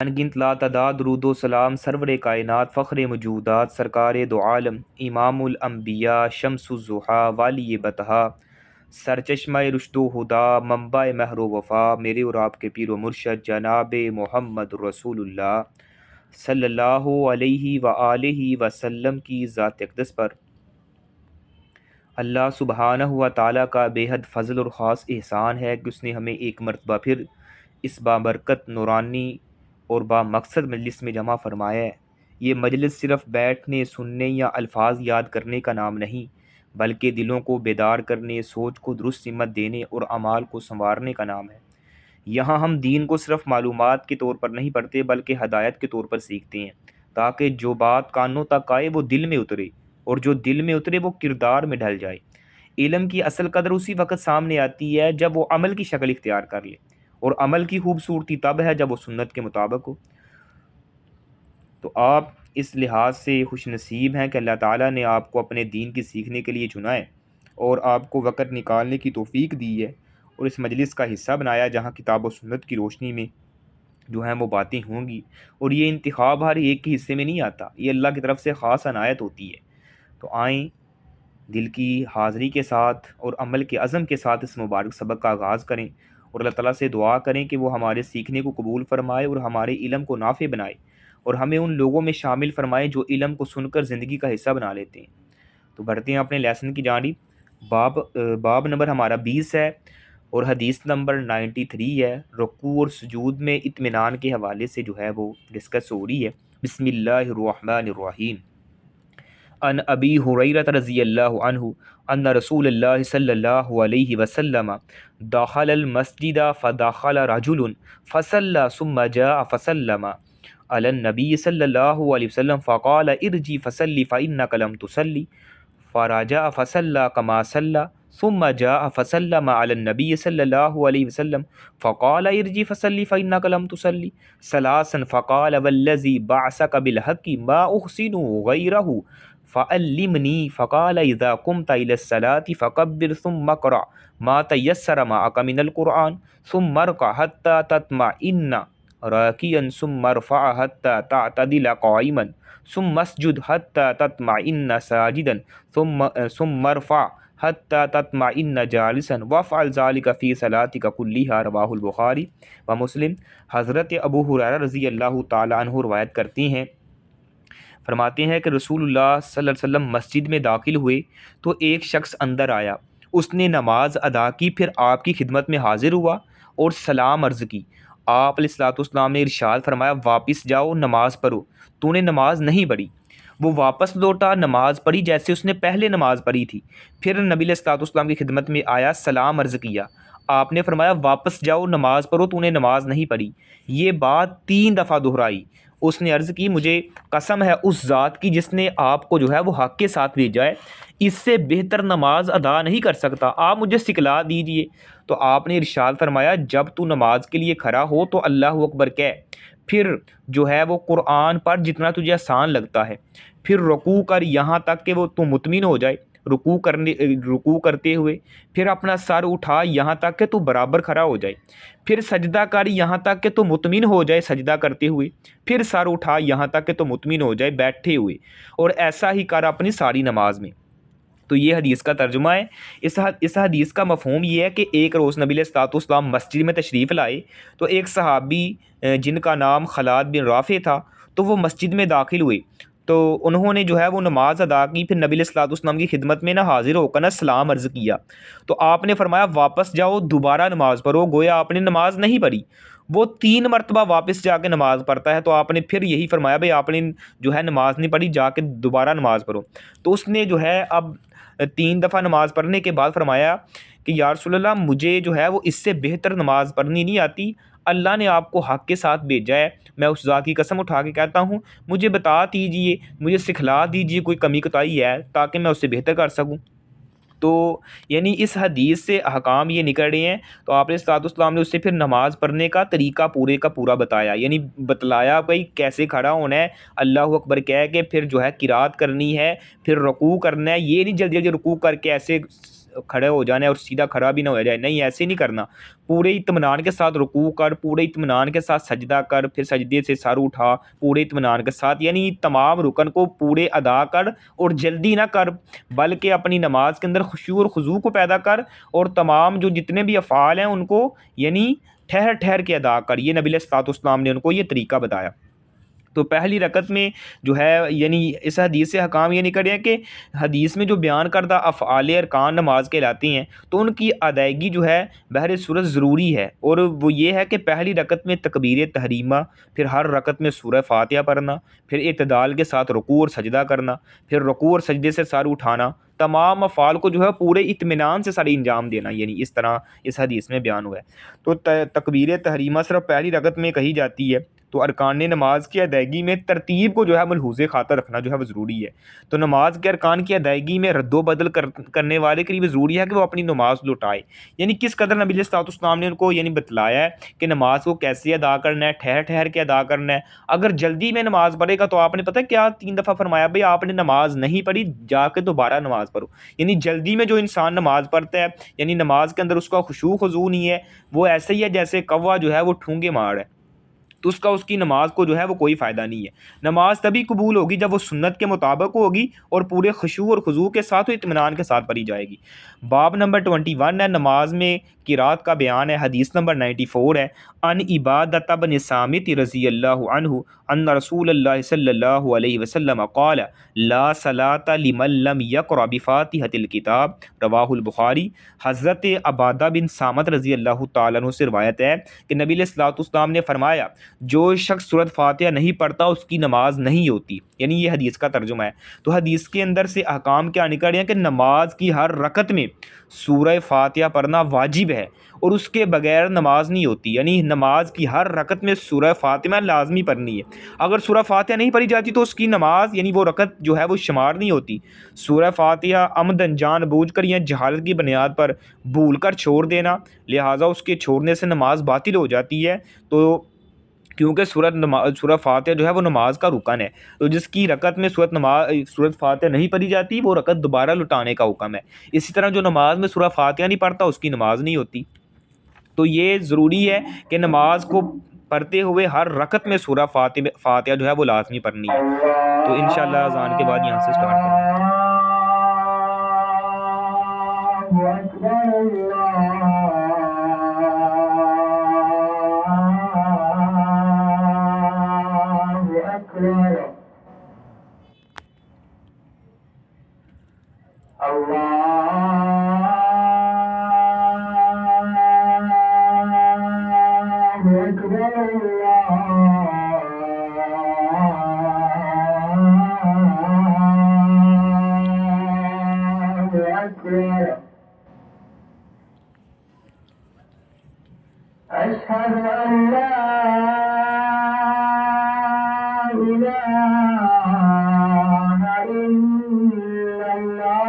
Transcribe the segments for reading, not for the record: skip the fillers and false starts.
انگنت لا تعداد درود و سلام سرور کائنات فخر موجودات سرکار دو عالم امام الانبیاء شمس الضحیٰ والی بتہا سرچشمہ رشد و ہدا منبع مہر و وفا میرے اور آپ کے پیر و مرشد جناب محمد رسول اللہ صلی اللہ علیہ وآلہ وسلم کی ذات اقدس پر اللہ سبحانہ و تعالیٰ کا بے حد فضل اور خاص احسان ہے کہ اس نے ہمیں ایک مرتبہ پھر اس بابرکت نورانی اور با مقصد مجلس میں جمع فرمایا ہے۔ یہ مجلس صرف بیٹھنے، سننے یا الفاظ یاد کرنے کا نام نہیں، بلکہ دلوں کو بیدار کرنے، سوچ کو درست سمت دینے اور اعمال کو سنوارنے کا نام ہے۔ یہاں ہم دین کو صرف معلومات کے طور پر نہیں پڑھتے بلکہ ہدایت کے طور پر سیکھتے ہیں، تاکہ جو بات کانوں تک آئے وہ دل میں اترے، اور جو دل میں اترے وہ کردار میں ڈھل جائے۔ علم کی اصل قدر اسی وقت سامنے آتی ہے جب وہ عمل کی شکل اختیار کر لے، اور عمل کی خوبصورتی تب ہے جب وہ سنت کے مطابق ہو۔ تو آپ اس لحاظ سے خوش نصیب ہیں کہ اللہ تعالیٰ نے آپ کو اپنے دین کی سیکھنے کے لیے چنا ہے اور آپ کو وقت نکالنے کی توفیق دی ہے اور اس مجلس کا حصہ بنایا جہاں کتاب و سنت کی روشنی میں جو ہیں وہ باتیں ہوں گی۔ اور یہ انتخاب ہر ایک کے حصے میں نہیں آتا، یہ اللہ کی طرف سے خاص عنایت ہوتی ہے۔ تو آئیں دل کی حاضری کے ساتھ اور عمل کے عزم کے ساتھ اس مبارک سبق کا آغاز کریں اور اللہ تعالیٰ سے دعا کریں کہ وہ ہمارے سیکھنے کو قبول فرمائے اور ہمارے علم کو نافع بنائے، اور ہمیں ان لوگوں میں شامل فرمائے جو علم کو سن کر زندگی کا حصہ بنا لیتے ہیں۔ تو بڑھتے ہیں اپنے لیسن کی جانب۔ باب نمبر ہمارا 20 ہے اور حدیث نمبر 93 ہے۔ رکوع اور سجود میں اطمینان کے حوالے سے جو ہے وہ ڈسکس ہو رہی ہے۔ بسم اللہ الرحمن الرحیم۔ ان ابی ہریرہ رضی اللہ عنہ ان رسول اللہ صلی اللہ علیہ وسلم دخل المسجد فدخل رجل فصلى ثم جاء فسلم على النبي صلی اللہ علیہ وسلم فقال ارجع فصلی فإنك لم تصلی فرجع فصلى كما صلى ثم جاء فسلم على النبي صلی اللہ علیہ وسلم فقال ارجع فصلی فإنك لم تصلی ثلاثا فقال والذي بعثك بالحق ما أحسن غيره فعلمني فقال إذا قمت إلى الصلاة فكبر ثم اقرأ ما تيسر معك من القرآن ثم اركع حتى تطمئن راكعا ثم ارفع حتى تعتدل قائما ثم اسجد حتى تطمئن ساجدا ثم ارفع حتى تطمئن جالسا وافعل ذلك في صلاتك كلها رواه البخاری و مسلم۔ حضرت ابو ہریرہ رضی اللہ تعالی عنہ روایت کرتے ہیں، فرماتے ہیں کہ رسول اللہ صلی اللہ علیہ وسلم مسجد میں داخل ہوئے تو ایک شخص اندر آیا، اس نے نماز ادا کی، پھر آپ کی خدمت میں حاضر ہوا اور سلام عرض کی۔ آپ علیہ الصلوۃ والسلام نے ارشاد فرمایا واپس جاؤ، نماز پڑھو، تو نے نماز نہیں پڑھی۔ وہ واپس لوٹا، نماز پڑھی جیسے اس نے پہلے نماز پڑھی تھی، پھر نبی علیہ الصلوۃ والسلام کی خدمت میں آیا، سلام عرض کیا۔ آپ نے فرمایا واپس جاؤ، نماز پڑھو، تو نے نماز نہیں پڑھی۔ یہ بات 3 دفعہ دہرائی۔ اس نے عرض کی مجھے قسم ہے اس ذات کی جس نے آپ کو جو ہے وہ حق کے ساتھ بھیجا ہے، اس سے بہتر نماز ادا نہیں کر سکتا، آپ مجھے سکھلا دیجئے۔ تو آپ نے ارشاد فرمایا جب تو نماز کے لیے کھڑا ہو تو اللہ اکبر کہہ، پھر جو ہے وہ قرآن پر جتنا تجھے آسان لگتا ہے، پھر رکوع کر یہاں تک کہ وہ تو مطمئن ہو جائے، رکوع کرتے ہوئے، پھر اپنا سر اٹھا یہاں تک کہ تو برابر کھڑا ہو جائے، پھر سجدہ کر یہاں تک کہ تو مطمئن ہو جائے سجدہ کرتے ہوئے، پھر سر اٹھا یہاں تک کہ تو مطمئن ہو جائے بیٹھے ہوئے، اور ایسا ہی کر اپنی ساری نماز میں۔ تو یہ حدیث کا ترجمہ ہے۔ اس حدیث کا مفہوم یہ ہے کہ ایک روز نبی علیہ الصلوۃ والسلام مسجد میں تشریف لائے تو ایک صحابی جن کا نام خلاد بن رافع تھا تو وہ مسجد میں داخل ہوئے، تو انہوں نے جو ہے وہ نماز ادا کی، پھر نبی علیہ الصلوۃ والسلام کی خدمت میں حاضر ہو کر سلام عرض کیا، تو آپ نے فرمایا واپس جاؤ، دوبارہ نماز پڑھو، گویا آپ نے نماز نہیں پڑھی۔ وہ 3 مرتبہ واپس جا کے نماز پڑھتا ہے، تو آپ نے پھر یہی فرمایا بھائی آپ نے جو ہے نماز نہیں پڑھی، جا کے دوبارہ نماز پڑھو۔ تو اس نے جو ہے اب 3 دفعہ نماز پڑھنے کے بعد فرمایا کہ یا رسول اللہ مجھے جو ہے وہ اس سے بہتر نماز پڑھنی نہیں آتی، اللہ نے آپ کو حق کے ساتھ بھیجا ہے، میں اس ذات کی قسم اٹھا کے کہتا ہوں مجھے بتا دیجئے، مجھے سکھلا دیجئے کوئی کمی کوتاہی ہے تاکہ میں اس سے بہتر کر سکوں۔ تو یعنی اس حدیث سے احکام یہ نکل رہے ہیں۔ تو آپ نے صلی اللہ نے اس سے پھر نماز پڑھنے کا طریقہ پورے کا پورا بتایا، یعنی بتلایا بھائی کیسے کھڑا ہونا ہے، اللہ اکبر کہہ کے پھر جو ہے قرات کرنی ہے، پھر رکوع کرنا ہے، یہ نہیں جلدی جلدی رکوع کر کے ایسے کھڑے ہو جانا ہے اور سیدھا کھڑا بھی نہ ہو جائے، نہیں ایسے نہیں کرنا، پورے اطمینان کے ساتھ رکوع کر، پورے اطمینان کے ساتھ سجدہ کر، پھر سجدے سے سر اٹھا پورے اطمینان کے ساتھ، یعنی تمام رکن کو پورے ادا کر اور جلدی نہ کر، بلکہ اپنی نماز کے اندر خشوع اور خضوع کو پیدا کر، اور تمام جو جتنے بھی افعال ہیں ان کو یعنی ٹھہر ٹھہر کے ادا کر۔ یہ نبی علیہ الصلوۃ والسلام نے ان کو یہ طریقہ بتایا۔ تو پہلی رکعت میں جو ہے یعنی اس حدیث سے حکام یہ نکل رہے ہیں کہ حدیث میں جو بیان کردہ افعال ارکان نماز کہلاتے ہیں تو ان کی ادائیگی جو ہے بہر صورت ضروری ہے، اور وہ یہ ہے کہ پہلی رکعت میں تکبیر تحریمہ، پھر ہر رکعت میں سورہ فاتحہ پڑھنا، پھر اعتدال کے ساتھ رکوع اور سجدہ کرنا، پھر رکوع اور سجدے سے سر اٹھانا، تمام افعال کو جو ہے پورے اطمینان سے ساری انجام دینا، یعنی اس طرح اس حدیث میں بیان ہوا ہے۔ تو تکبیر تحریمہ صرف پہلی رکعت میں کہی جاتی ہے، تو ارکان نماز کی ادائیگی میں ترتیب کو جو ہے ملحوظ خاطر رکھنا جو ہے وہ ضروری ہے۔ تو نماز کے ارکان کی ادائیگی میں رد و بدل کرنے والے کے لیے ضروری ہے کہ وہ اپنی نماز لوٹائے، یعنی کس قدر نبی علیہ الصلوۃ والسلام نے ان کو یعنی بتلایا ہے کہ نماز کو کیسے ادا کرنا ہے، ٹھہر ٹھہر کے ادا کرنا ہے۔ اگر جلدی میں نماز پڑھے گا تو آپ نے پتہ کیا 3 دفعہ فرمایا، بھئی آپ نے نماز نہیں پڑھی جا کے دوبارہ نماز پڑھو، یعنی جلدی میں جو انسان نماز پڑھتا ہے یعنی نماز کے اندر اس کا خشوع خضوع نہیں ہے، وہ ایسے ہی ہے جیسے کوا جو ہے وہ ٹھونگے مار ہے، تو اس کی نماز کو جو ہے وہ کوئی فائدہ نہیں ہے۔ نماز تبھی قبول ہوگی جب وہ سنت کے مطابق ہوگی اور پورے خشوع اور خضوع کے ساتھ و اطمینان کے ساتھ پڑھی جائے گی۔ باب نمبر 21 ہے، نماز میں قرات کا بیان ہے، حدیث نمبر 94 ہے، ان عبادۃ بن صامت رضی اللہ عنہ ان رسول اللہ صلی اللہ علیہ وسلم قال لا صلاۃ لمن لم یقرأ بفاتحۃ الکتاب، رواہ البخاری۔ حضرت عبادہ بن صامت رضی اللہ تعالیٰ عنہ سے روایت ہے کہ نبی علیہ الصلوۃ والسلام نے فرمایا جو شخص سورۃ فاتحہ نہیں پڑھتا اس کی نماز نہیں ہوتی، یعنی یہ حدیث کا ترجمہ ہے۔ تو حدیث کے اندر سے احکام کیا نکل رہے ہیں کہ نماز کی ہر رکعت میں سورہ فاتحہ پڑھنا واجب ہے، اور اس کے بغیر نماز نہیں ہوتی، یعنی نماز کی ہر رکعت میں سورہ فاتحہ لازمی پڑھنی ہے۔ اگر سورہ فاتحہ نہیں پڑھی جاتی تو اس کی نماز یعنی وہ رکعت جو ہے وہ شمار نہیں ہوتی۔ سورہ فاتحہ عمدن جان بوجھ کر یا جہالت کی بنیاد پر بھول کر چھوڑ دینا، لہٰذا اس کے چھوڑنے سے نماز باطل ہو جاتی ہے، تو کیونکہ سورہ فاتحہ جو ہے وہ نماز کا رکن ہے، تو جس کی رکعت میں سورۃ فاتحہ نہیں پڑھی جاتی وہ رکعت دوبارہ لٹانے کا حکم ہے۔ اسی طرح جو نماز میں سورہ فاتحہ نہیں پڑھتا اس کی نماز نہیں ہوتی۔ تو یہ ضروری ہے کہ نماز کو پڑھتے ہوئے ہر رکعت میں سورہ فاتحہ جو ہے وہ لازمی پڑھنی ہے۔ تو انشاءاللہ اذان کے بعد یہاں سے سٹارٹ کریں گے۔ أشهد أن لا إله إلا الله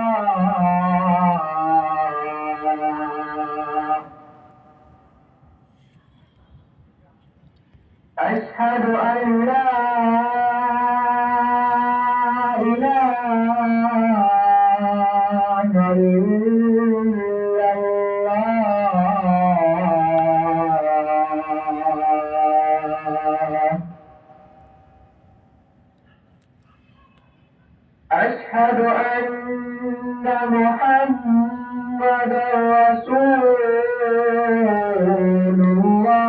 أشهد أن لا إله إلا الله أشهد أن محمدا رسول الله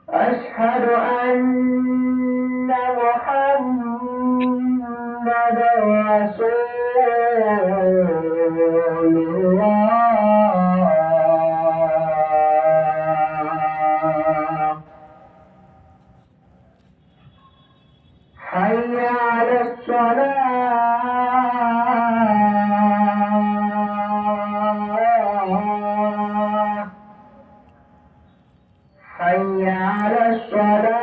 أشهد أن محمدا رسول الله حي على الصلاة حي على الصلاة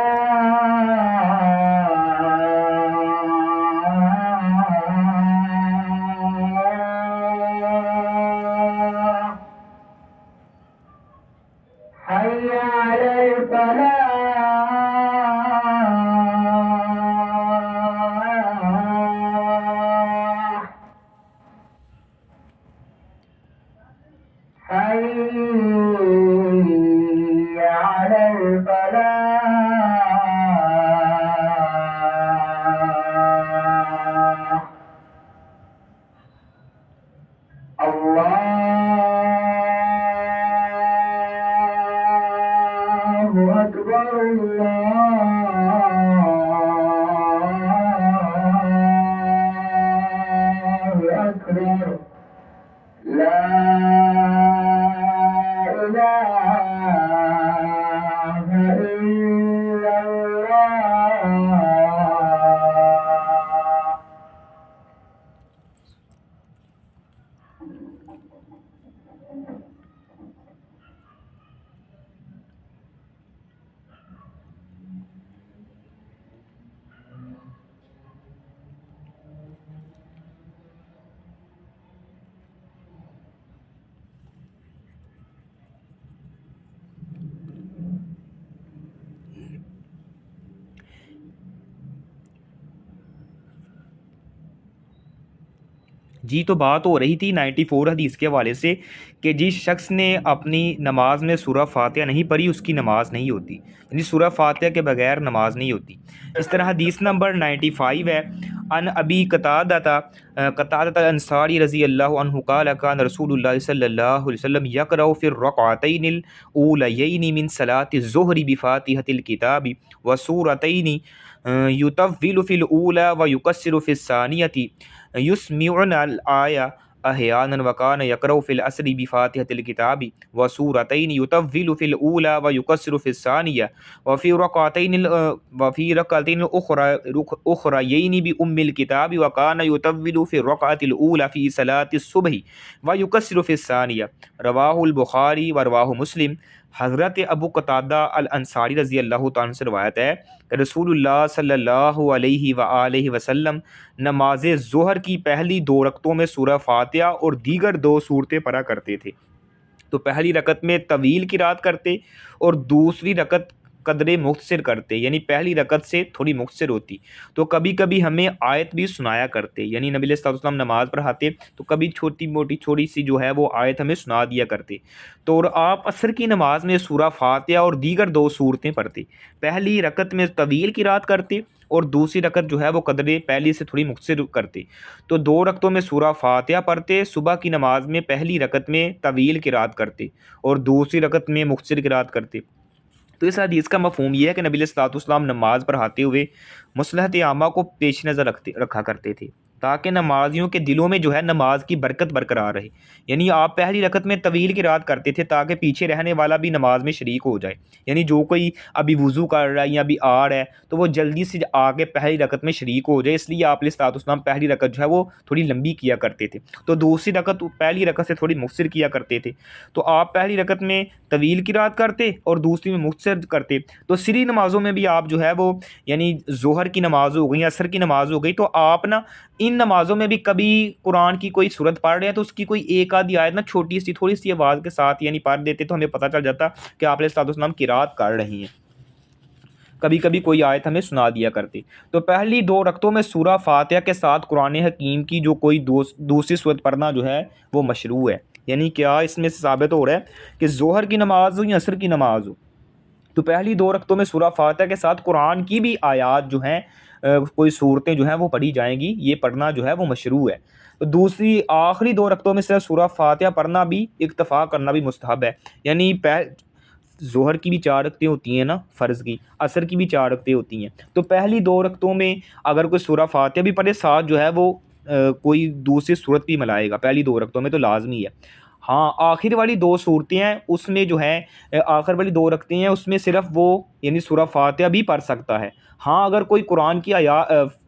جی تو بات ہو رہی تھی 94 حدیث کے حوالے سے کہ جس شخص نے اپنی نماز میں سورہ فاتحہ نہیں پڑھی اس کی نماز نہیں ہوتی، یعنی سورہ فاتحہ کے بغیر نماز نہیں ہوتی۔ اس طرح حدیث نمبر 95 ہے، ان ابی قتادہ انصاری رضی اللہ عنہ قال کان رسول اللہ صلی اللہ علیہ وسلم یقرأ فی الرکعتین الاولیین من صلاۃ الظہر بفاتحۃ الکتاب وسورتین یطول فی الاولی ویقصر فی الثانیۃ یسمعنا الآیہ احیانا وکان یقرأ فی العصر بفاتحۃ الکتاب وسورتین یطول فی الاولی ویقصر فی الثانیہ وفی رکعتین اخریین بام الکتاب وکان یطول فی الرکعۃ الاولی فی صلاۃ الصبح ویقصر فی الثانیہ، رواہ البخاری و رواہ مسلم۔ حضرت ابو قتادہ الانصاری رضی اللہ تعالیٰ عنہ سے روایت ہے کہ رسول اللہ صلی اللہ علیہ وآلہ وسلم نماز ظہر کی پہلی 2 رکعتوں میں سورہ فاتحہ اور دیگر 2 سورتیں پڑھا کرتے تھے۔ تو پہلی رکعت میں طویل قرات کرتے اور دوسری رکعت قدر مختصر کرتے، یعنی پہلی رکعت سے تھوڑی مختصر ہوتی۔ تو کبھی کبھی ہمیں آیت بھی سنایا کرتے، یعنی نبی علیہ الصلوۃ والسلام نماز پڑھاتے تو کبھی چھوٹی سی جو ہے وہ آیت ہمیں سنا دیا کرتے۔ تو اور آپ عصر کی نماز میں سورہ فاتحہ اور دیگر 2 سورتیں پڑھتے، پہلی رکعت میں طویل قرات کرتے اور دوسری رکعت جو ہے وہ قدر پہلی سے تھوڑی مختصر کرتے۔ تو 2 رکعتوں میں سورہ فاتحہ پڑھتے، صبح کی نماز میں پہلی رکعت میں طویل قرات کرتے اور دوسری رکعت میں مختصر قرات کرتے۔ تو اس حدیث کا مفہوم یہ ہے کہ نبی علیہ الصلوۃ والسلام نماز پڑھاتے ہوئے مصلحت عامہ کو پیش نظر رکھا کرتے تھے تاکہ نمازیوں کے دلوں میں جو ہے نماز کی برکت برقرار رہے، یعنی آپ پہلی رکعت میں طویل قرات کرتے تھے تاکہ پیچھے رہنے والا بھی نماز میں شریک ہو جائے، یعنی جو کوئی ابھی وضو کر رہا ہے یا ابھی آ رہا ہے تو وہ جلدی سے آگے پہلی رکعت میں شریک ہو جائے، اس لیے آپ علیہ الصلوۃ والسلام پہلی رکعت جو ہے وہ تھوڑی لمبی کیا کرتے تھے، تو دوسری رکعت پہلی رکعت سے تھوڑی مختصر کیا کرتے تھے۔ تو آپ پہلی رکعت میں طویل قرات کرتے اور دوسری میں مختصر کرتے۔ تو سری نمازوں میں بھی آپ جو ہے وہ یعنی ظہر کی نماز ہو گئی، عصر کی نماز ہو گئی، تو آپ نا ان نمازوں میں بھی کبھی قرآن کی کوئی صورت پڑھ رہے ہیں تو اس کی کوئی ایک آدھی آیت نا چھوٹی سی تھوڑی سی آواز کے ساتھ یعنی پڑھ دیتے تو ہمیں پتہ چل جاتا کہ آپ علیہ الصلوۃ والسلام قرات کر رہی ہیں، کبھی کبھی کوئی آیت ہمیں سنا دیا کرتی۔ تو پہلی 2 رکعتوں میں سورہ فاتحہ کے ساتھ قرآن حکیم کی جو کوئی دوسری صورت پڑھنا جو ہے وہ مشروع ہے، یعنی کیا اس میں سے ثابت ہو رہا ہے کہ ظہر کی نماز ہو یا عصر کی نماز ہو تو پہلی 2 رکعتوں میں سورہ فاتحہ کے ساتھ قرآن کی بھی آیات جو ہیں کوئی صورتیں جو ہیں وہ پڑھی جائیں گی، یہ پڑھنا جو ہے وہ مشروع ہے۔ تو دوسری آخری 2 رکعتوں میں صرف سورہ فاتحہ پڑھنا بھی اکتفا کرنا بھی مستحب ہے، یعنی ظہر کی بھی 4 رکعتیں ہوتی ہیں نا فرض کی، عصر کی بھی 4 رکعتیں ہوتی ہیں، تو پہلی 2 رکعتوں میں اگر کوئی سورہ فاتحہ بھی پڑھے ساتھ جو ہے وہ کوئی دوسری صورت بھی ملائے گا پہلی 2 رکعتوں میں تو لازمی ہے۔ ہاں آخر والی 2 صورتیں ہیں اس میں جو ہے آخر والی 2 رکعتیں ہیں اس میں صرف وہ یعنی سورہ فاتحہ بھی پڑھ سکتا ہے۔ ہاں اگر کوئی قرآن کی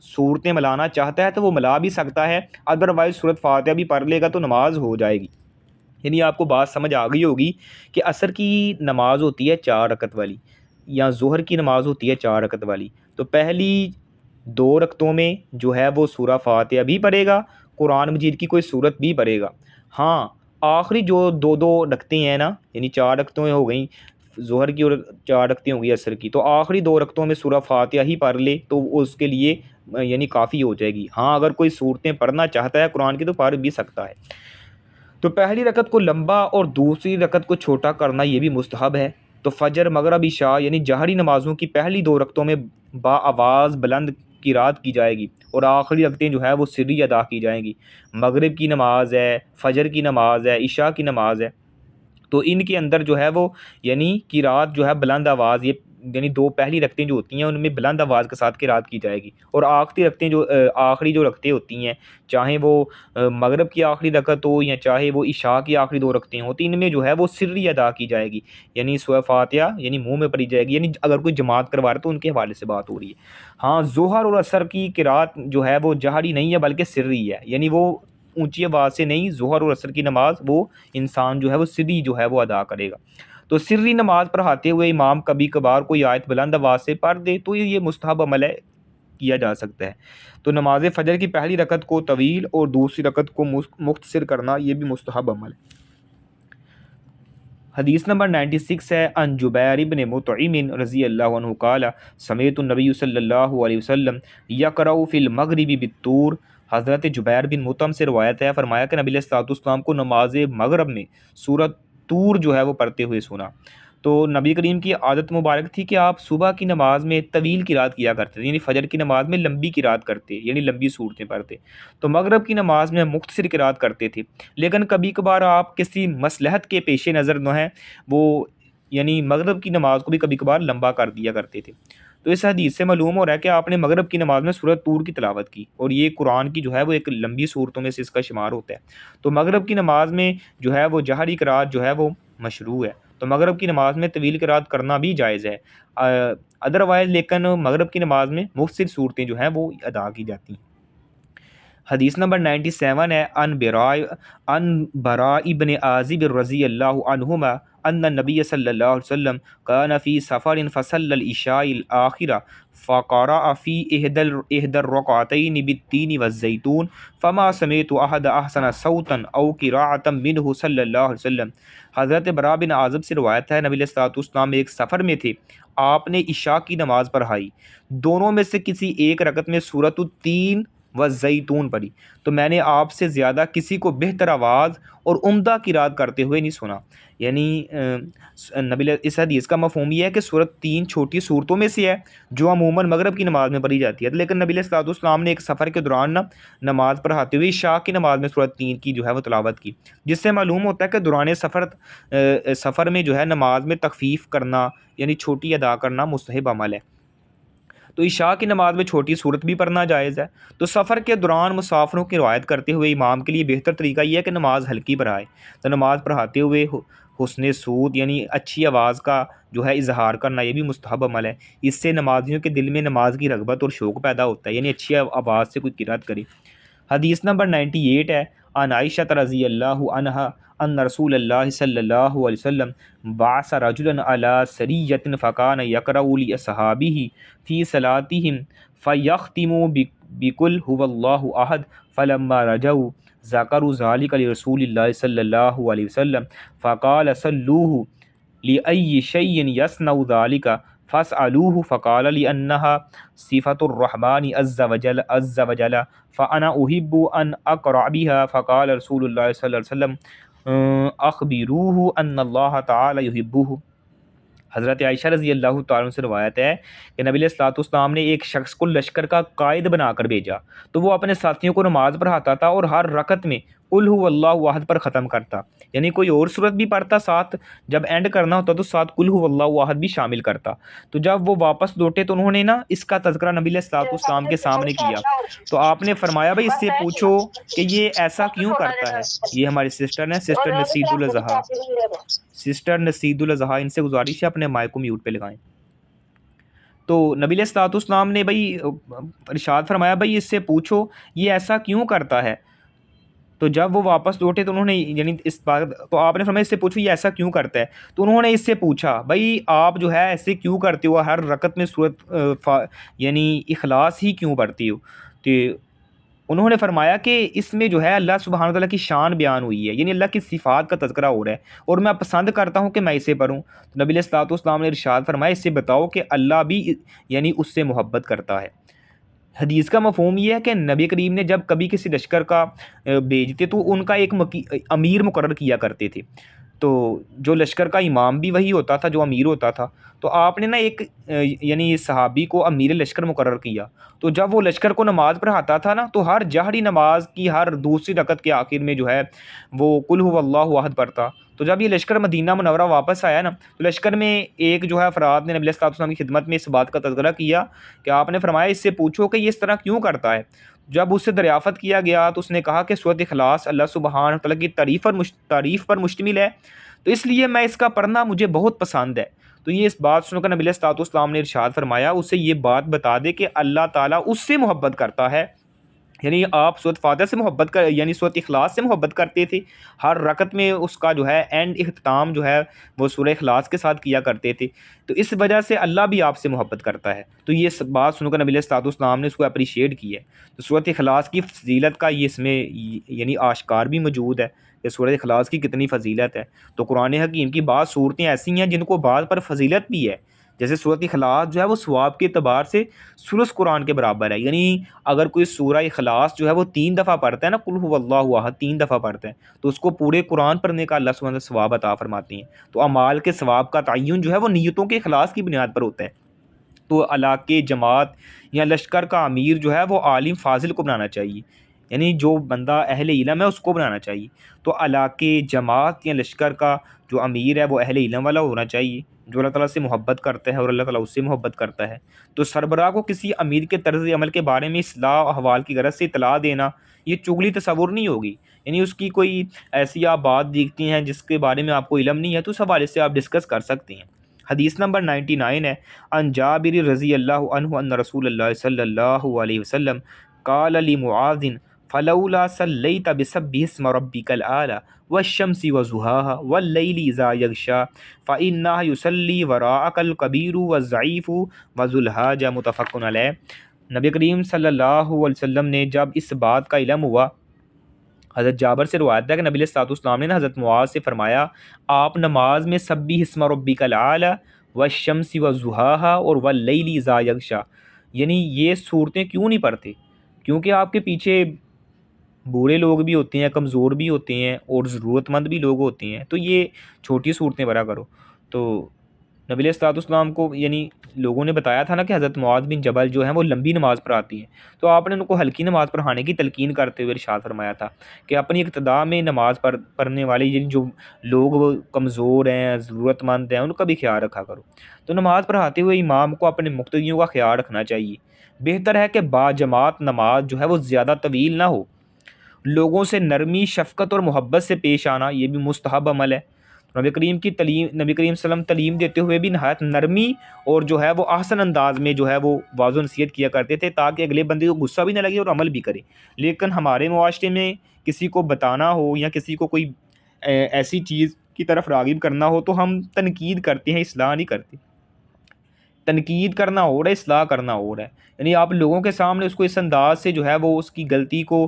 صورتیں ملانا چاہتا ہے تو وہ ملا بھی سکتا ہے، ادروائز سورۃ فاتحہ بھی پڑھ لے گا تو نماز ہو جائے گی۔ یعنی آپ کو بات سمجھ آ گئی ہوگی کہ عصر کی نماز ہوتی ہے 4 رکعت والی یا ظہر کی نماز ہوتی ہے 4 رکعت والی، تو پہلی 2 رکعتوں میں جو ہے وہ سورہ فاتحہ بھی پڑھے گا، قرآن مجید کی کوئی صورت بھی پڑھے گا۔ ہاں آخری جو 2 رکعتیں ہیں نا یعنی 4 رکعتیں ہو گئیں ظہر کی اور 4 رکعتیں ہو گئی عصر کی، تو آخری 2 رکعتوں میں سورہ فاتحہ ہی پڑھ لے تو اس کے لیے یعنی کافی ہو جائے گی۔ ہاں اگر کوئی صورتیں پڑھنا چاہتا ہے قرآن کی تو پڑھ بھی سکتا ہے۔ تو پہلی رکعت کو لمبا اور دوسری رکعت کو چھوٹا کرنا یہ بھی مستحب ہے۔ تو فجر مغرب عشاء یعنی جہری نمازوں کی پہلی 2 رکعتوں میں آواز بلند قرات کی جائے گی اور آخری رکعتیں جو ہے وہ سری ادا کی جائیں گی۔ مغرب کی نماز ہے، فجر کی نماز ہے، عشاء کی نماز ہے، تو ان کے اندر جو ہے وہ یعنی قرات جو ہے بلند آواز یہ یعنی 2 پہلی رکعتیں جو ہوتی ہیں ان میں بلند آواز کے ساتھ قرات کی جائے گی، اور آخری جو رکعتیں ہوتی ہیں چاہے وہ مغرب کی آخری رکعت ہو یا چاہے وہ عشاء کی آخری 2 رکعتیں ہوں تو ان میں جو ہے وہ سری ادا کی جائے گی، یعنی سورہ فاتحہ یعنی منہ میں پڑھی جائے گی، یعنی اگر کوئی جماعت کروا رہا ہے تو ان کے حوالے سے بات ہو رہی ہے۔ ہاں ظہر اور عصر کی قرات جو ہے وہ جہری نہیں ہے بلکہ سری ہے، یعنی وہ اونچی آواز سے نہیں، ظہر اور عصر کی نماز وہ انسان جو ہے وہ سری جو ہے وہ ادا کرے گا۔ تو سری نماز پڑھاتے ہوئے امام کبھی کبھار کوئی آیت بلند آواز سے پڑھ دے تو یہ مستحب عمل ہے، کیا جا سکتا ہے۔ تو نماز فجر کی پہلی رکعت کو طویل اور دوسری رکعت کو مختصر کرنا یہ بھی مستحب عمل ہے۔ حدیث نمبر 96 ہے، ان جبیر بن مطعم رضی اللہ عنہ قال سمعت النبی صلی اللہ علیہ وسلم یقرأ فی المغرب بالطور حضرت جبیر بن مطعم سے روایت ہے، فرمایا کہ نبی علیہ الصلوۃ والسلام کو نماز مغرب میں سورۃ طور جو ہے وہ پڑھتے ہوئے سنا۔ تو نبی کریم کی عادت مبارک تھی کہ آپ صبح کی نماز میں طویل قرات کیا کرتے تھے، یعنی فجر کی نماز میں لمبی قرات کرتے، یعنی لمبی صورتیں پڑھتے، تو مغرب کی نماز میں مختصر قرات کرتے تھے، لیکن کبھی کبھار آپ کسی مصلحت کے پیش نظر جو ہے وہ یعنی مغرب کی نماز کو بھی کبھی کبھار لمبا کر دیا کرتے تھے۔ تو اس حدیث سے معلوم ہو رہا ہے کہ آپ نے مغرب کی نماز میں سورۃ طور کی تلاوت کی، اور یہ قرآن کی جو ہے وہ ایک لمبی صورتوں میں سے اس کا شمار ہوتا ہے۔ تو مغرب کی نماز میں جو ہے وہ جہری قرات جو ہے وہ مشروع ہے، تو مغرب کی نماز میں طویل قرات کرنا بھی جائز ہے، ادروائز لیکن مغرب کی نماز میں مختصر صورتیں جو ہیں وہ ادا کی جاتی ہیں۔ حدیث نمبر 97 ہے، ان براء ابن عازب رضی اللہ عنہما ان النبی صلی اللہ علیہ وسلم كان فی سفر فصلى العشاء الآخرة فقرأ في إحدى الركعتين بالتين والزيتون فما سمعت أحد أحسن صوتا أو قراءة منه صلی اللہ علیہ وسلم۔ حضرت براء بن عازب سے روایت ہے، نبی علیہ الصلوۃ والسلام ایک سفر میں تھے، آپ نے عشاء کی نماز پڑھائی، دونوں میں سے کسی ایک رکعت میں سورۃ التین و زیتون پڑھی، تو میں نے آپ سے زیادہ کسی کو بہتر آواز اور عمدہ قرات کرتے ہوئے نہیں سنا۔ یعنی اس حدیث کا مفہوم یہ ہے کہ سورۃ تین چھوٹی صورتوں میں سے ہے جو عموماً مغرب کی نماز میں پڑھی جاتی ہے، لیکن نبی علیہ الصلوۃ والسلام نے ایک سفر کے دوران نماز پڑھاتے ہوئے عشاء کی نماز میں سورۃ تین کی جو ہے وہ تلاوت کی، جس سے معلوم ہوتا ہے کہ دوران سفر میں جو ہے نماز میں تخفیف کرنا یعنی چھوٹی ادا کرنا مستحب عمل ہے۔ تو عشاء کی نماز میں چھوٹی صورت بھی پڑھنا جائز ہے۔ تو سفر کے دوران مسافروں کی روایت کرتے ہوئے امام کے لیے بہتر طریقہ یہ ہے کہ نماز ہلکی پڑھائے، تو نماز پڑھاتے ہوئے حسن سود یعنی اچھی آواز کا جو ہے اظہار کرنا یہ بھی مستحب عمل ہے، اس سے نمازیوں کے دل میں نماز کی رغبت اور شوق پیدا ہوتا ہے، یعنی اچھی آواز سے کوئی قرات کرے۔ حدیث نمبر 98 ہے، عن عائشہ رضی اللہ عنہا ان رسول اللہ صلی اللہ علیہ وسلم بعث رجلا علی سریۃ فکان یقرأ لاصحابہ فی صلاتہم فیختموا بقل هو اللہ احد فلما رجعوا ذکروا ذلک لرسول اللہ صلی اللہ علیہ وسلم فقال صلوه لأی شیء یصنع ذلک فاسألوه فقال لأنها صفة الرحمن عز وجل فأنا أحب أن أقرأ بها فقال رسول الله صلى الله عليه وسلم أخبروه أن الله تعالى يحبه۔ حضرت عائشہ رضی اللہ تعالیٰ عنہ سے روایت ہے کہ نبی علیہ الصلوۃ والسلام نے ایک شخص کو لشکر کا قائد بنا کر بھیجا، تو وہ اپنے ساتھیوں کو نماز پڑھاتا تھا اور ہر رکعت میں قل هو اللہ احد پر ختم کرتا، یعنی کوئی اور صورت بھی پڑھتا، ساتھ جب اینڈ کرنا ہوتا تو ساتھ قل هو اللہ احد بھی شامل کرتا۔ تو جب وہ واپس لوٹے تو انہوں نے اس کا تذکرہ نبی علیہ الصلوۃ والسلام کے سامنے کیا، تو آپ نے فرمایا بھائی اس سے پوچھو کہ یہ ایسا کیوں کرتا ہے۔ یہ ہماری سسٹر ہیں، سسٹر نصید الاضحیٰ، سسٹر نصید الاضحیٰ، ان سے گزارش ہے اپنے مائک کو میوٹ پہ لگائیں۔ تو نبی علیہ الصلوۃ والسلام نے بھائی ارشاد فرمایا بھائی اس سے پوچھو یہ ایسا کیوں کرتا ہے، تو جب وہ واپس لوٹے تو انہوں نے یعنی اس بات تو آپ نے فرمایا اس سے پوچھو یہ ایسا کیوں کرتا ہے، تو انہوں نے اس سے پوچھا بھائی آپ جو ہے ایسے کیوں کرتے ہو، ہر رکعت میں سورت یعنی اخلاص ہی کیوں پڑھتے ہو، تو انہوں نے فرمایا کہ اس میں جو ہے اللہ سبحانہ وتعالیٰ کی شان بیان ہوئی ہے، یعنی اللہ کی صفات کا تذکرہ ہو رہا ہے اور میں پسند کرتا ہوں کہ میں اسے پڑھوں۔ تو نبی علیہ الصلوۃ والسلام نے ارشاد فرمایا اس سے بتاؤ کہ اللہ بھی یعنی اس سے محبت کرتا ہے۔ حدیث کا مفہوم یہ ہے کہ نبی کریم نے جب کبھی کسی لشکر کا بھیجتے تو ان کا ایک امیر مقرر کیا کرتے تھے، تو جو لشکر کا امام بھی وہی ہوتا تھا جو امیر ہوتا تھا، تو آپ نے ایک یعنی صحابی کو امیر لشکر مقرر کیا، تو جب وہ لشکر کو نماز پڑھاتا تھا تو ہر جہری نماز کی ہر دوسری رکعت کے آخر میں جو ہے وہ قل هو اللہ احد پڑھتا۔ تو جب یہ لشکر مدینہ منورہ واپس آیا تو لشکر میں ایک جو ہے افراد نے نبی علیہ الصلوۃ والسلام کی خدمت میں اس بات کا تذکرہ کیا کہ آپ نے فرمایا اس سے پوچھو کہ یہ اس طرح کیوں کرتا ہے۔ جب اس سے دریافت کیا گیا تو اس نے کہا کہ سورۃ اخلاص اللہ سبحانہ وتعالیٰ کی تعریف پر مشتمل ہے، تو اس لیے میں اس کا پڑھنا مجھے بہت پسند ہے۔ تو یہ اس بات سن کر نبی علیہ الصلوۃ والسلام نے ارشاد فرمایا اسے یہ بات بتا دے کہ اللہ تعالیٰ اس سے محبت کرتا ہے، یعنی آپ سورۃ فاتحہ سے محبت کر یعنی سورۃ اخلاص سے محبت کرتے تھے، ہر رکعت میں اس کا جو ہے اینڈ اختتام جو ہے وہ سورہ اخلاص کے ساتھ کیا کرتے تھے، تو اس وجہ سے اللہ بھی آپ سے محبت کرتا ہے۔ تو یہ بات سن کر نبی علیہ الصلوۃ والسلام نے اس کو اپریشیٹ کی ہے۔ تو سورۃ اخلاص کی فضیلت کا یہ اس میں یعنی آشکار بھی موجود ہے کہ سورۃ اخلاص کی کتنی فضیلت ہے۔ تو قرآن حکیم کی بعض صورتیں ایسی ہیں جن کو بعض پر فضیلت بھی ہے، جیسے سورۃ اخلاص جو ہے وہ ثواب کے اعتبار سے ثلث قرآن کے برابر ہے، یعنی اگر کوئی سورہ اخلاص جو ہے وہ 3 دفعہ پڑھتا ہے نا، قل هو اللہ احد 3 دفعہ پڑھتا ہے، تو اس کو پورے قرآن پڑھنے کا اللہ سبحانہ وتعالی ثواب عطا فرماتے ہیں۔ تو اعمال کے ثواب کا تعین جو ہے وہ نیتوں کے اخلاص کی بنیاد پر ہوتا ہے۔ تو علاقے، جماعت یا لشکر کا امیر جو ہے وہ عالم فاضل کو بنانا چاہیے، یعنی جو بندہ اہل علم ہے اس کو بنانا چاہیے۔ تو علاقے، جماعت یا لشکر کا جو امیر ہے وہ اہل علم والا ہونا چاہیے، جو اللہ تعالیٰ سے محبت کرتا ہے اور اللہ تعالیٰ اس سے محبت کرتا ہے۔ تو سربراہ کو کسی امیر کے طرز عمل کے بارے میں اصلاح و احوال کی غرض سے اطلاع دینا یہ چگلی تصور نہیں ہوگی، یعنی اس کی کوئی ایسی آپ بات دیکھتی ہیں جس کے بارے میں آپ کو علم نہیں ہے تو اس حوالے سے آپ ڈسکس کر سکتے ہیں۔ حدیث نمبر 99 ہے، ان جابر رضی اللہ عنہ ان رسول اللہ صلی اللہ علیہ وسلم قال لمعاذ فلولا صلیت بسبح اسم ربک الاعلی والشمس وضحاها واللیل اذا یغشا فانہ یصلی وراءک الکبیر والضعیف وذو الحاجہ، متفق علیہ۔ نبی کریم صلی اللہ علیہ وسلم نے جب اس بات کا علم ہوا، حضرت جابر سے روایت ہے کہ نبی علیہ السلام نے حضرت معاذ سے فرمایا، آپ نماز میں سبح اسم ربک الاعلی والشمس وضحاها اور واللیل اذا یغشا، یعنی یہ صورتیں کیوں نہیں پڑھتے؟ کیونکہ آپ کے پیچھے بوڑھے لوگ بھی ہوتے ہیں، کمزور بھی ہوتے ہیں اور ضرورت مند بھی لوگ ہوتے ہیں، تو یہ چھوٹی صورتیں پڑھا کرو۔ تو نبی علیہ السلام کو یعنی لوگوں نے بتایا تھا نا کہ حضرت معاذ بن جبل جو ہیں وہ لمبی نماز پڑھاتی ہیں، تو آپ نے ان کو ہلکی نماز پڑھانے کی تلقین کرتے ہوئے ارشاد فرمایا تھا کہ اپنی ابتدا میں نماز پڑھنے والے یعنی جو لوگ وہ کمزور ہیں، ضرورت مند ہیں، ان کا بھی خیال رکھا کرو۔ تو نماز پڑھاتے ہوئے امام کو اپنے مقتدیوں کا خیال رکھنا چاہیے۔ بہتر ہے کہ با جماعت نماز جو ہے وہ زیادہ طویل نہ ہو۔ لوگوں سے نرمی، شفقت اور محبت سے پیش آنا یہ بھی مستحب عمل ہے۔ نبی کریم صلی اللہ علیہ وسلم تعلیم دیتے ہوئے بھی نہایت نرمی اور جو ہے وہ احسن انداز میں جو ہے وہ واضح نصیحت کیا کرتے تھے تاکہ اگلے بندے کو غصہ بھی نہ لگے اور عمل بھی کرے۔ لیکن ہمارے معاشرے میں کسی کو بتانا ہو یا کسی کو کوئی ایسی چیز کی طرف راغب کرنا ہو تو ہم تنقید کرتے ہیں، اصلاح نہیں کرتے۔ تنقید کرنا ہو رہا ہے، اصلاح کرنا ہو رہا ہے، یعنی آپ لوگوں کے سامنے اس کو اس انداز سے جو ہے وہ اس کی غلطی کو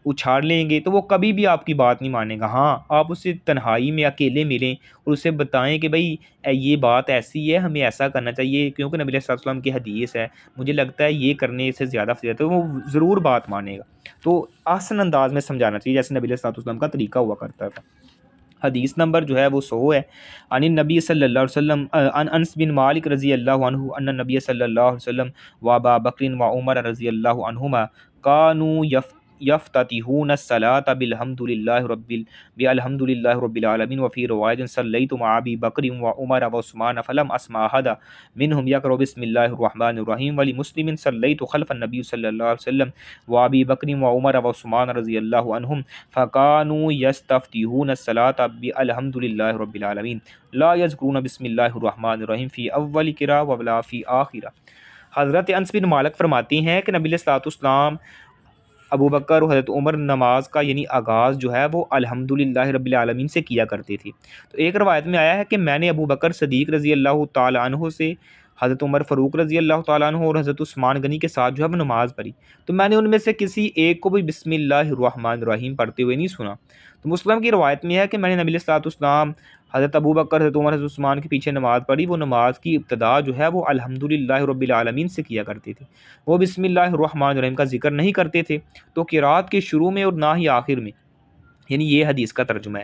اچھاڑ لیں گے تو وہ کبھی بھی آپ کی بات نہیں مانے گا۔ ہاں، آپ اسے تنہائی میں اکیلے ملیں اور اسے بتائیں کہ بھائی یہ بات ایسی ہے، ہمیں ایسا کرنا چاہیے کیونکہ نبی علیہ السلام کی حدیث ہے، مجھے لگتا ہے یہ کرنے سے زیادہ فضیلت ہے، وہ ضرور بات مانے گا۔ تو آسان انداز میں سمجھانا چاہیے جیسے نبی علیہ السلام کا طریقہ ہوا کرتا تھا۔ حدیث نمبر جو ہے وہ 100 ہے، عن النبی صلی اللہ علیہ وسلم عن انس بن مالک رضی اللہ عنہ ان النبی صلی اللہ علیہ وسلم و ابا بکر و عمر رضی اللہ عنہما کانوا یفتتحون الصلاة بالحمد للہ رب العالمین وفی روایت صلیت مع ابی بکر و عمر و عثمان فلم اسمع احد منهم یقرأ بسم اللہ الرحمن الرحیم ولمسلم صلیت خلف النبی صلی اللہ علیہ وسلم و ابی بکر و عمر و عثمان رضی اللہ عنہم فکانوا یستفتحون الصلاة بالحمد للہ رب العالمین لا یذکرون بسم اللہ الرحمن الرحیم فی اول قراءۃ ولا فی آخرہ۔ حضرت انس بن مالک فرماتے ہیں کہ نبی علیہ السلام، ابو بکر اور حضرت عمر نماز کا یعنی آغاز جو ہے وہ الحمدللہ رب العالمین سے کیا کرتے تھے۔ تو ایک روایت میں آیا ہے کہ میں نے ابو بکر صدیق رضی اللہ تعالیٰ عنہ سے، حضرت عمر فاروق رضی اللہ تعالیٰ عنہ اور حضرت عثمان غنی کے ساتھ جو ہے وہ نماز پڑھی، تو میں نے ان میں سے کسی ایک کو بھی بسم اللہ الرحمن الرحیم پڑھتے ہوئے نہیں سنا۔ تو مسلم کی روایت میں ہے کہ میں نے نبی علیہ السلام، حضرت ابو بکر، حضرت عمر، حضرت عثمان کے پیچھے نماز پڑھی، وہ نماز کی ابتدا جو ہے وہ الحمدللہ رب العالمین سے کیا کرتے تھے، وہ بسم اللہ الرحمن الرحیم کا ذکر نہیں کرتے تھے تو قرات کے شروع میں اور نہ ہی آخر میں، یعنی یہ حدیث کا ترجمہ ہے۔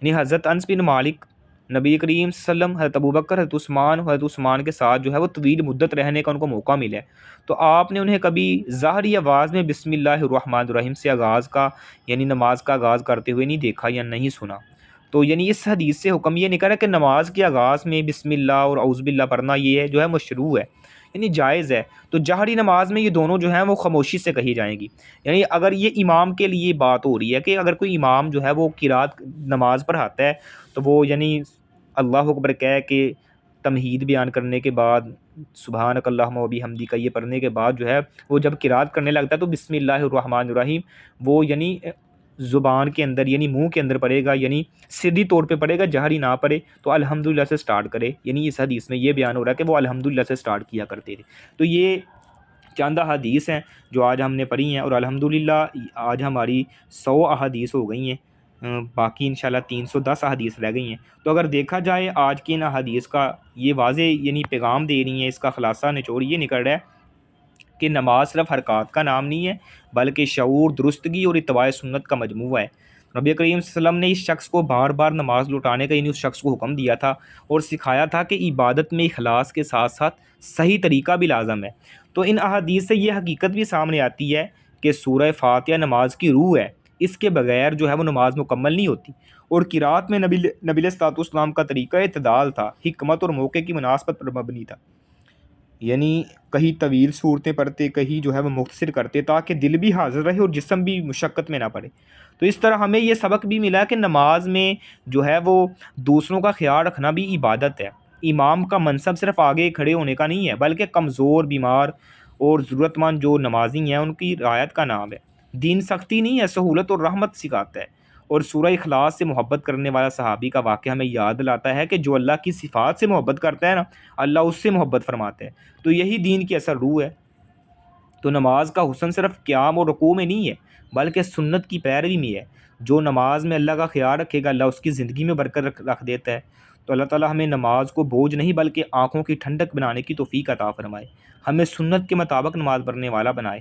یعنی حضرت انس بن مالک نبی کریم صلی اللہ علیہ وسلم، حضرت ابوبکر، حضرت عثمان کے ساتھ جو ہے وہ طویل مدت رہنے کا ان کو موقع ملا ہے، تو آپ نے انہیں کبھی ظاہری آواز میں بسم اللہ الرحمن الرحیم سے آغاز کا یعنی نماز کا آغاز کرتے ہوئے نہیں دیکھا یا نہیں سنا۔ تو یعنی اس حدیث سے حکم یہ نکلا کہ نماز کے آغاز میں بسم اللہ اور اعوذ باللہ پڑھنا یہ جو ہے مشروع ہے، یعنی جائز ہے۔ تو جہری نماز میں یہ دونوں جو ہیں وہ خاموشی سے کہی جائیں گی، یعنی اگر یہ امام کے لیے بات ہو رہی ہے کہ اگر کوئی امام جو ہے وہ قرات نماز پڑھاتا ہے تو وہ یعنی اللہ اکبر کہہ کے تمہید بیان کرنے کے بعد سبحانک اللہم و بحمدک کا یہ پڑھنے کے بعد جو ہے وہ جب قرات کرنے لگتا ہے تو بسم اللہ الرحمن الرحیم وہ یعنی زبان کے اندر یعنی منہ کے اندر پڑے گا، یعنی سری طور پہ پڑے گا، جہری نہ پڑے، تو الحمدللہ سے سٹارٹ کرے، یعنی اس حدیث میں یہ بیان ہو رہا ہے کہ وہ الحمدللہ سے سٹارٹ کیا کرتے تھے۔ تو یہ چند احادیث ہیں جو آج ہم نے پڑھی ہیں، اور الحمدللہ آج ہماری 100 احادیث ہو گئی ہیں باقی انشاءاللہ 310 احادیث رہ گئی ہیں۔ تو اگر دیکھا جائے آج کی ان احادیث کا یہ واضح یعنی پیغام دے رہی ہیں، اس کا خلاصہ نچوڑ یہ نکل رہا ہے کہ نماز صرف حرکات کا نام نہیں ہے بلکہ شعور، درستگی اور اتباع سنت کا مجموعہ ہے۔ نبی کریم صلی اللہ علیہ وسلم نے اس شخص کو بار بار نماز لوٹانے کا یعنی اس شخص کو حکم دیا تھا اور سکھایا تھا کہ عبادت میں اخلاص کے ساتھ ساتھ صحیح طریقہ بھی لازم ہے۔ تو ان احادیث سے یہ حقیقت بھی سامنے آتی ہے کہ سورہ فاتحہ نماز کی روح ہے، اس کے بغیر جو ہے وہ نماز مکمل نہیں ہوتی۔ اور قرات میں نبی علیہ الصلوۃ والسلام کا طریقہ اعتدال تھا، حکمت اور موقع کی مناسبت پر مبنی تھا، یعنی کہیں طویل صورتیں پڑھتے، کہیں جو ہے وہ مختصر کرتے تاکہ دل بھی حاضر رہے اور جسم بھی مشقت میں نہ پڑے۔ تو اس طرح ہمیں یہ سبق بھی ملا کہ نماز میں جو ہے وہ دوسروں کا خیال رکھنا بھی عبادت ہے۔ امام کا منصب صرف آگے کھڑے ہونے کا نہیں ہے بلکہ کمزور، بیمار اور ضرورت مند جو نمازی ہیں ان کی رعایت کا نام ہے۔ دین سختی نہیں ہے، سہولت اور رحمت سکھاتا ہے۔ اور سورہ اخلاص سے محبت کرنے والا صحابی کا واقعہ ہمیں یاد دلاتا ہے کہ جو اللہ کی صفات سے محبت کرتا ہے نا، اللہ اس سے محبت فرماتا ہے۔ تو یہی دین کی اصل روح ہے۔ تو نماز کا حسن صرف قیام اور رکوع میں نہیں ہے بلکہ سنت کی پیروی میں ہے۔ جو نماز میں اللہ کا خیال رکھے گا، اللہ اس کی زندگی میں برکت رکھ دیتا ہے۔ تو اللہ تعالیٰ ہمیں نماز کو بوجھ نہیں بلکہ آنکھوں کی ٹھنڈک بنانے کی توفیق عطا فرمائے، ہمیں سنت کے مطابق نماز پڑھنے والا بنائے۔